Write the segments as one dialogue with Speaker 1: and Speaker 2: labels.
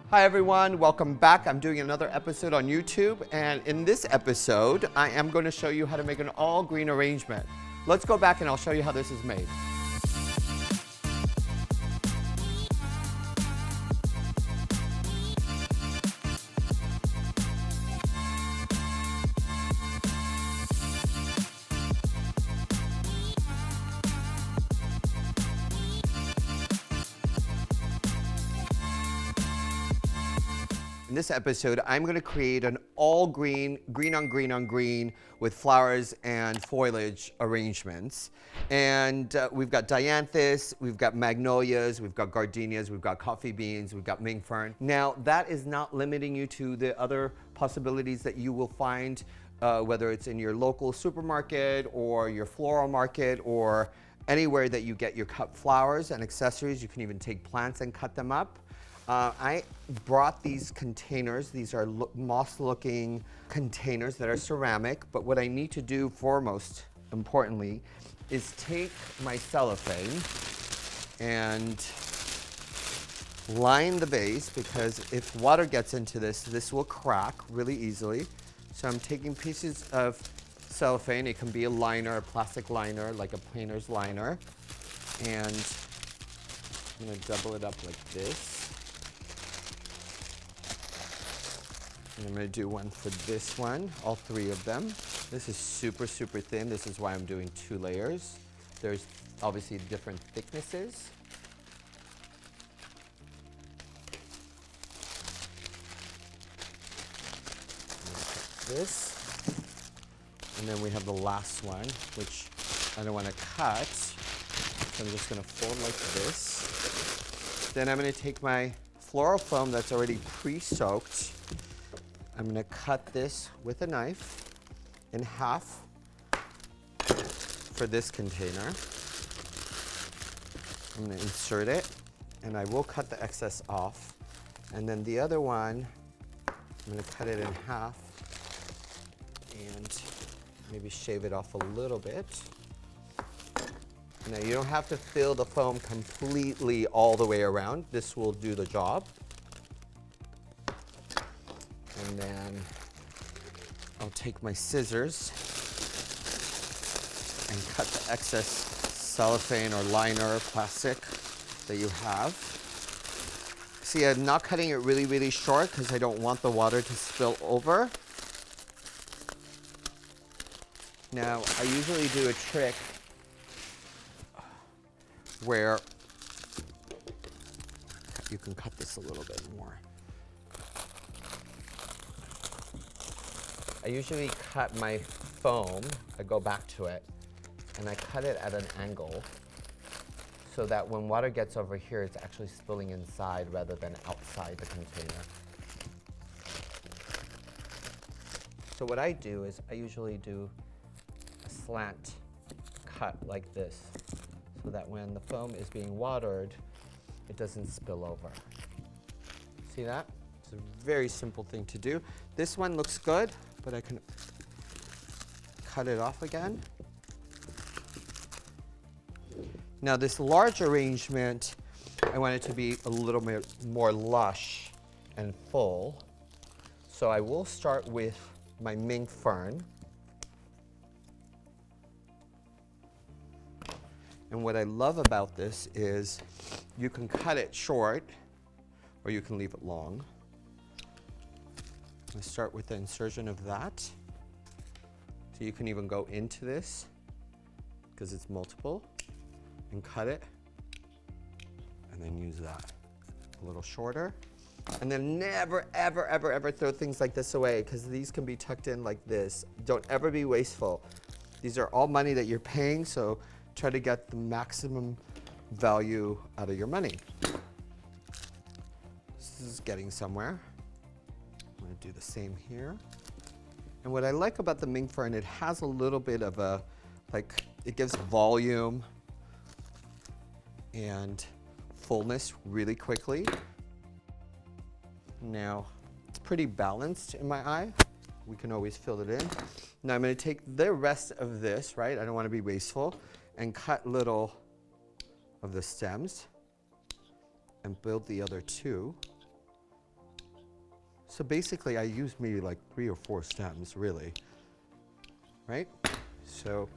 Speaker 1: Hi everyone, welcome back. I'm doing another episode on YouTube, and in this episode, I am going to show you how to make an all green arrangement. Let's go back and I'll show you how this is made. In this episode, I'm going to create an all green, green on green on green with flowers and foliage arrangements. And we've got dianthus, we've got magnolias, we've got gardenias, we've got coffee beans, we've got ming fern. Now, that is not limiting you to the other possibilities that you will find, whether it's in your local supermarket or your floral market or anywhere that you get your cut flowers and accessories. You can even take plants and cut them up. I brought these containers. These are moss-looking containers that are ceramic, but what I need to do foremost, importantly, is take my cellophane and line the base, because if water gets into this, this will crack really easily. So I'm taking pieces of cellophane. It can be a liner, a plastic liner, like a painter's liner, and I'm going to double it up like this. And I'm going to do one for this one, all three of them. This is super, super thin. This is why I'm doing 2 layers. There's obviously different thicknesses. This. And then we have the last one, which I don't want to cut. So I'm just going to fold like this. Then I'm going to take my floral foam that's already pre-soaked. I'm going to cut this with a knife in half for this container. I'm going to insert it, and I will cut the excess off. And then the other one, I'm going to cut it in half and maybe shave it off a little bit. Now, you don't have to fill the foam completely all the way around. This will do the job. And then I'll take my scissors and cut the excess cellophane or liner plastic that you have. See, I'm not cutting it really, really short because I don't want the water to spill over. Now, I usually do a trick where you can cut this a little bit more. I usually cut my foam, I go back to it, and I cut it at an angle so that when water gets over here, it's actually spilling inside rather than outside the container. So what I do is I usually do a slant cut like this so that when the foam is being watered, it doesn't spill over. See that? It's a very simple thing to do. This one looks good, but I can cut it off again. Now this large arrangement, I want it to be a little bit more lush and full. So I will start with my ming fern. And what I love about this is you can cut it short or you can leave it long. I start with the insertion of that. So you can even go into this because it's multiple and cut it and then use that. A little shorter. And then never, ever, ever, ever throw things like this away because these can be tucked in like this. Don't ever be wasteful. These are all money that you're paying, so try to get the maximum value out of your money. This is getting somewhere. I'm going to do the same here. And what I like about the ming fern, it has a little bit of a, like, it gives volume and fullness really quickly. Now, it's pretty balanced in my eye. We can always fill it in. Now I'm going to take the rest of this, right? I don't want to be wasteful, and cut little of the stems and build the other two. So basically I use maybe like 3 or 4 stems, really, right? So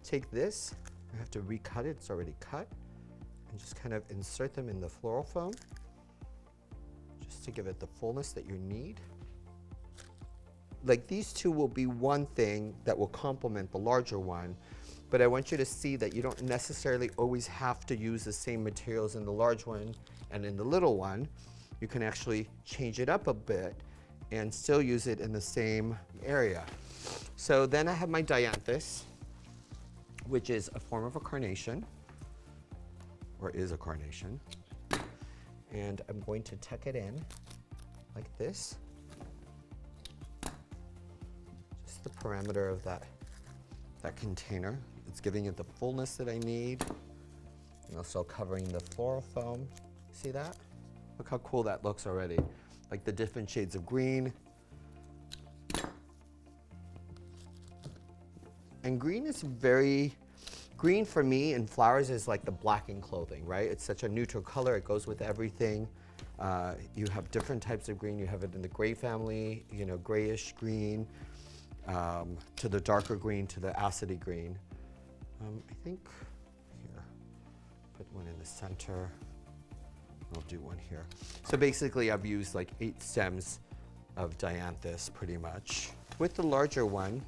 Speaker 1: take this, I have to recut it, it's already cut, and just kind of insert them in the floral foam, just to give it the fullness that you need. Like these two will be one thing that will complement the larger one, but I want you to see that you don't necessarily always have to use the same materials in the large one and in the little one. You can actually change it up a bit and still use it in the same area. So then I have my dianthus, which is a form of a carnation, or is a carnation. And I'm going to tuck it in like this. Just the parameter of that container. It's giving it the fullness that I need, and also covering the floral foam. See that? Look how cool that looks already. Like the different shades of green. And green is green for me in flowers is like the black in clothing, right? It's such a neutral color, it goes with everything. You have different types of green. You have it in the gray family, you know, grayish green, to the darker green, to the acidy green. I think here, put one in the center. I'll do one here. So basically I've used like 8 stems of dianthus pretty much. With the larger one,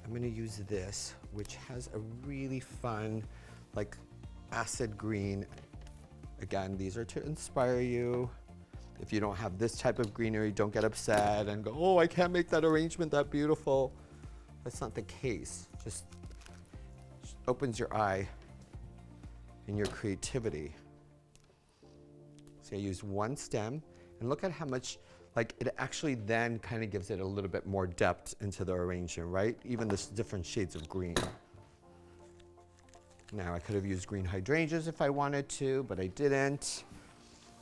Speaker 1: I'm gonna use this, which has a really fun, like acid green. Again, these are to inspire you. If you don't have this type of greenery, don't get upset and go, oh, I can't make that arrangement that beautiful. That's not the case. Just opens your eye and your creativity. So I used 1 stem, and look at how much, like it actually then kind of gives it a little bit more depth into the arrangement, right? Even the different shades of green. Now I could have used green hydrangeas if I wanted to, but I didn't.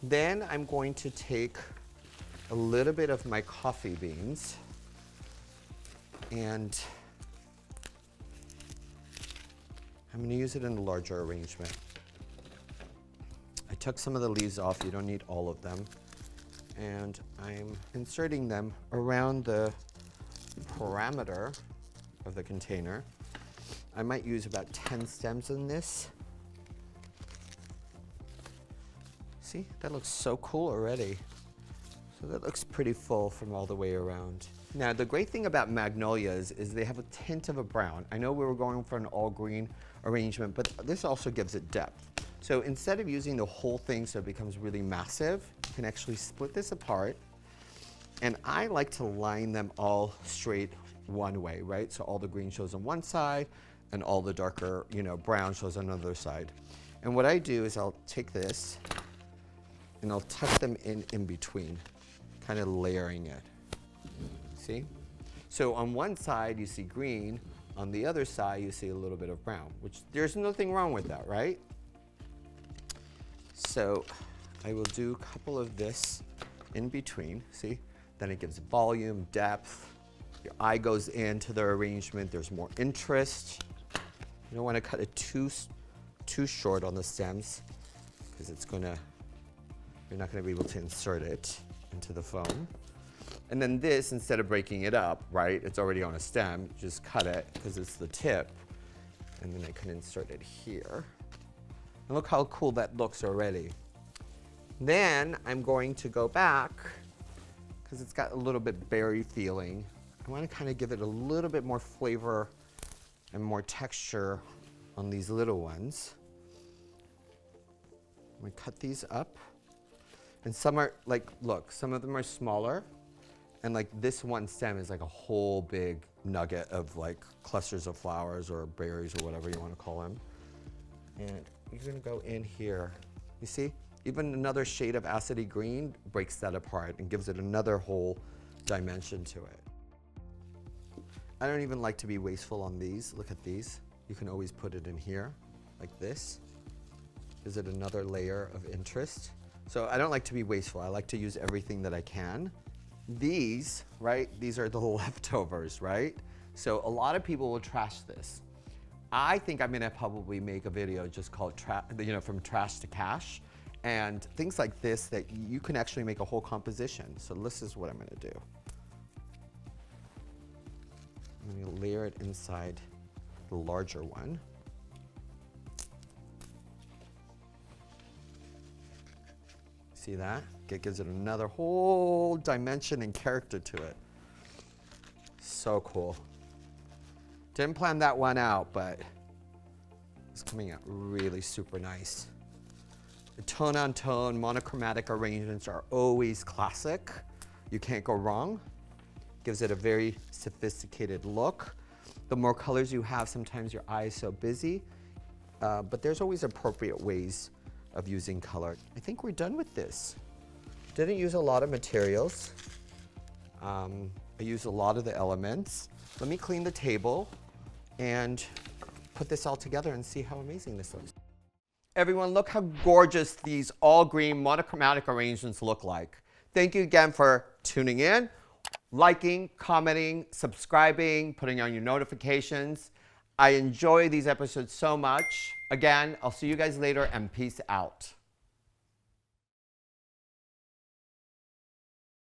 Speaker 1: Then I'm going to take a little bit of my coffee beans, and I'm going to use it in a larger arrangement. I took some of the leaves off, you don't need all of them. And I'm inserting them around the parameter of the container. I might use about 10 stems in this. See, that looks so cool already. So that looks pretty full from all the way around. Now, the great thing about magnolias is they have a tint of a brown. I know we were going for an all green arrangement, but this also gives it depth. So instead of using the whole thing so it becomes really massive, you can actually split this apart. And I like to line them all straight one way, right? So all the green shows on one side and all the darker, you know, brown shows on another side. And what I do is I'll take this and I'll tuck them in between, kind of layering it. See? So on one side you see green, on the other side you see a little bit of brown, which there's nothing wrong with that, right? So I will do a couple of this in between, see? Then it gives volume, depth. Your eye goes into the arrangement, there's more interest. You don't want to cut it too short on the stems, because you're not going to be able to insert it into the foam. And then this, instead of breaking it up, right, it's already on a stem, just cut it because it's the tip, and then I can insert it here. And look how cool that looks already. Then I'm going to go back, because it's got a little bit berry feeling. I want to kind of give it a little bit more flavor and more texture on these little ones. I'm going to cut these up. And some are like, look, some of them are smaller. And like this one stem is like a whole big nugget of like clusters of flowers or berries or whatever you want to call them. And you're going to go in here. You see? Even another shade of acidy green breaks that apart and gives it another whole dimension to it. I don't even like to be wasteful on these. Look at these. You can always put it in here, like this. Gives it another layer of interest. So I don't like to be wasteful. I like to use everything that I can. These, right, these are the leftovers, right? So a lot of people will trash this. I think I'm gonna probably make a video just called, from trash to cash. and things like this that you can actually make a whole composition. So this is what I'm gonna do. I'm gonna layer it inside the larger one. See that? It gives it another whole dimension and character to it. So cool. Didn't plan that one out, but it's coming out really super nice. The tone on tone, monochromatic arrangements are always classic. You can't go wrong. Gives it a very sophisticated look. The more colors you have, sometimes your eye is so busy, but there's always appropriate ways of using color. I think we're done with this. Didn't use a lot of materials. I used a lot of the elements. Let me clean the table and put this all together and see how amazing this looks. Everyone, look how gorgeous these all green monochromatic arrangements look like. Thank you again for tuning in, liking, commenting, subscribing, putting on your notifications. I enjoy these episodes so much. Again, I'll see you guys later and peace out.